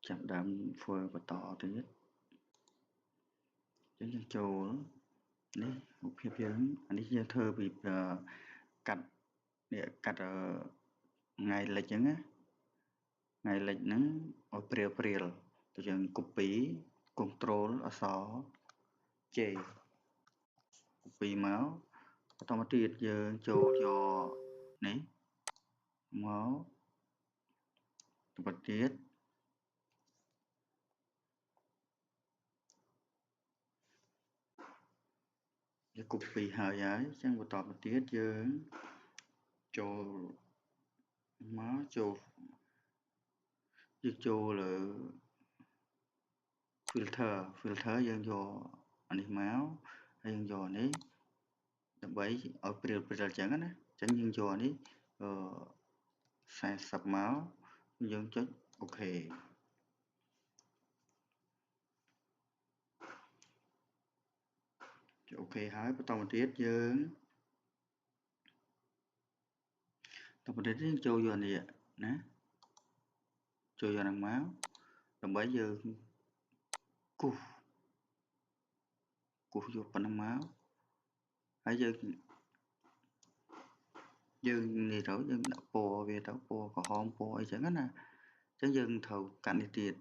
ចាប់ដើមធ្វើបន្តទៀតអញ្ចឹងយើងចូលនេះរូបភាពយើងអានេះយើងធ្វើពីកាត់នេះកាត់ថ្ងៃលិចអញ្ចឹងណាថ្ងៃលិចហ្នឹងឲ្យព្រាលទៅយើង copy control អក្សរ J copy មកបន្តមកទៀតយើងចូលយកនេះមកបន្តទៀតយើង copy ហើយអញ្ចឹងបន្តមកទៀតយើងចូលមកចូលយើងចូលលើ filter យើងយកអានេះមកហើយយើងយកនេះដើម្បីឲ្យព្រាលអញ្ចឹងណាអញ្ចឹងយើងយកអានេះ40មកយើងចុចអូខេអូខេហើយបន្តមកទៀតយើងចូលយកនេះណាចូលយកនឹងមកដើម្បីយើងគូសយកប៉ុណ្ណឹងមកហើយយើងនេះទៅយើងដាក់ពណ៌វាទៅពណ៌ក្រហមពណ៌អីចឹងណាអញ្ចឹងយើងត្រូវកាត់នេះទៀត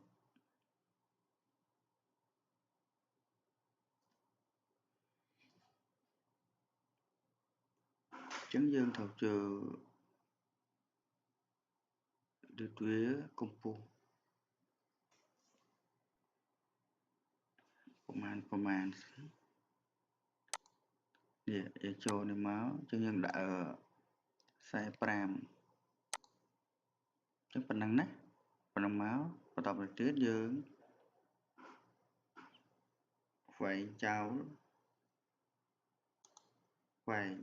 អញ្ចឹងយើងត្រូវជើដូចវាកម្ពស់ប្រមាណនេះយើងចូលនេះមកអញ្ចឹងយើងដាក់45អញ្ចឹងប៉ុណ្ណឹងណាប៉ុណ្ណឹងមកបន្តទៅទៀតយើងវែងចោលវែង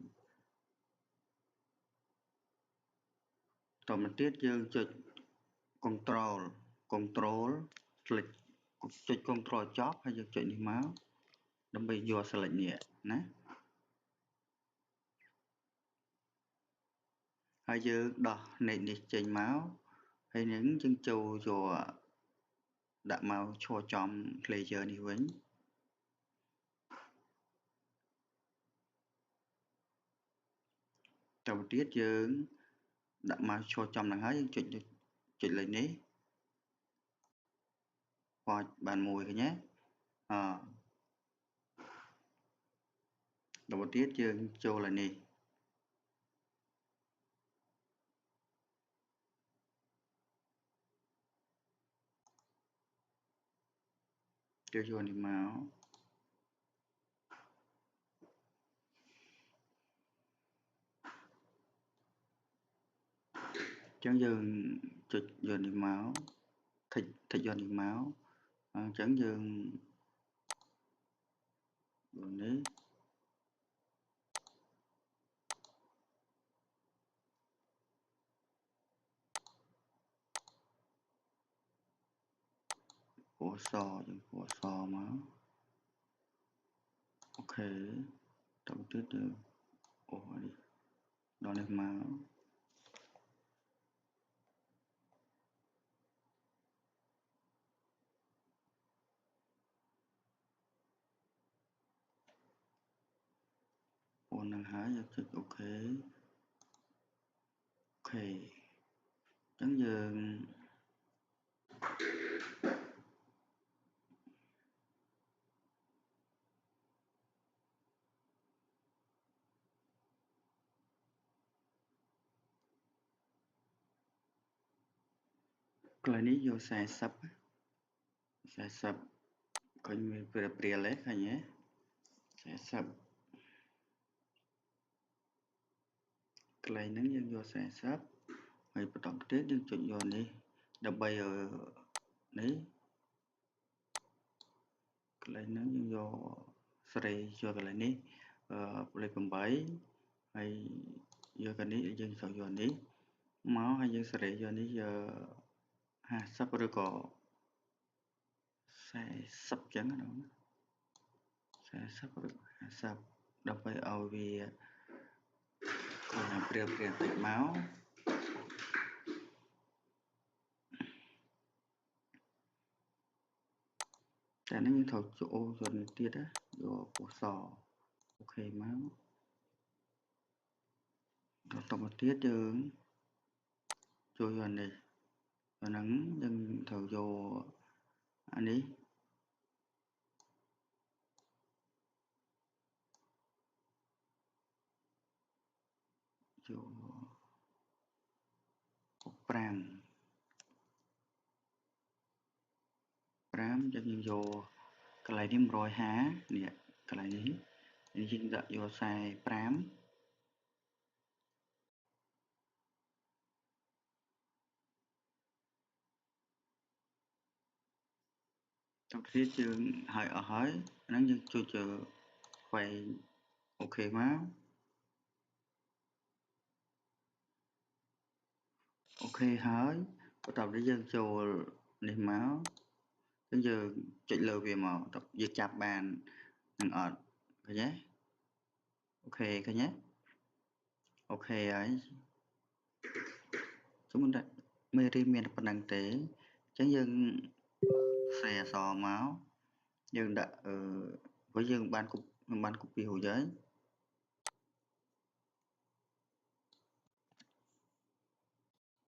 បន្តមកទៀតយើងចុច control ចុច control ចប់ហើយយើងចុចនេះមកដើម្បីយក select នេះណាហើយយើងដោះនេះចេញមកហើយនឹងយើងចូលយកដាក់មកឈរចំ layer នេះវិញតទៅទៀតយើងដាក់មកឈរចំនឹងហើយយើងចុចលេខនេះពណ៌បានមួយឃើញទេដល់ទៀតយើងចូលលើនេះយកនេះមកអញ្ចឹងយើងចុចយកនេះមកthíchយកនេះមកអញ្ចឹងយើងនេះពណ៌សយើងពណ៌សមកអូខេតទៅទៀតយើងអូនេះដល់នេះមកពណ៌នឹងហើយយើងចុចអូខេអញ្ចឹងយើងកន្លែងនេះយក40ឃើញមានព្រាលទេឃើញទេ40កន្លែងហ្នឹងយើងយក40ហើយបន្តទៀតយើងចុចយកនេះដើម្បីនេះកន្លែងហ្នឹងយើងយកសេរីយកកន្លែងនេះលេខ8ហើយយកកន្លែងនេះយើងត្រូវយកនេះមកហើយយើងសេរីយកនេះ50ឬក៏40ចឹងណា40ឬ50ដើម្បីឲ្យវាព្រាលបន្តិចមក តែនេះយើងត្រូវចូលយន្តទៀតណាយកពណ៌សអូខេមកបន្តមកទៀតយើងចូលយន្តនេះអាហ្នឹងយើងត្រូវយកអានេះយក5យើងយកកន្លែងនេះ150នេះកន្លែងនេះយើងដាក់យក45ចំទៀតយើងហើយអស់ហើយហ្នឹងយើងចុចខ្វែងអូខេមកអូខេហើយបន្ទាប់នេះយើងចូលនេះមកយើងចុចលើវាមកតើយើងចាប់បាននឹងអត់ឃើញទេអូខេឃើញទេអូខេហើយជំនុំតែមេរៀនមានប៉ុណ្្នឹងទេអញ្ចឹងយើងខ្សែអក្សរមកយើងដាក់ព្រោះយើងបាន copy រួចហើយ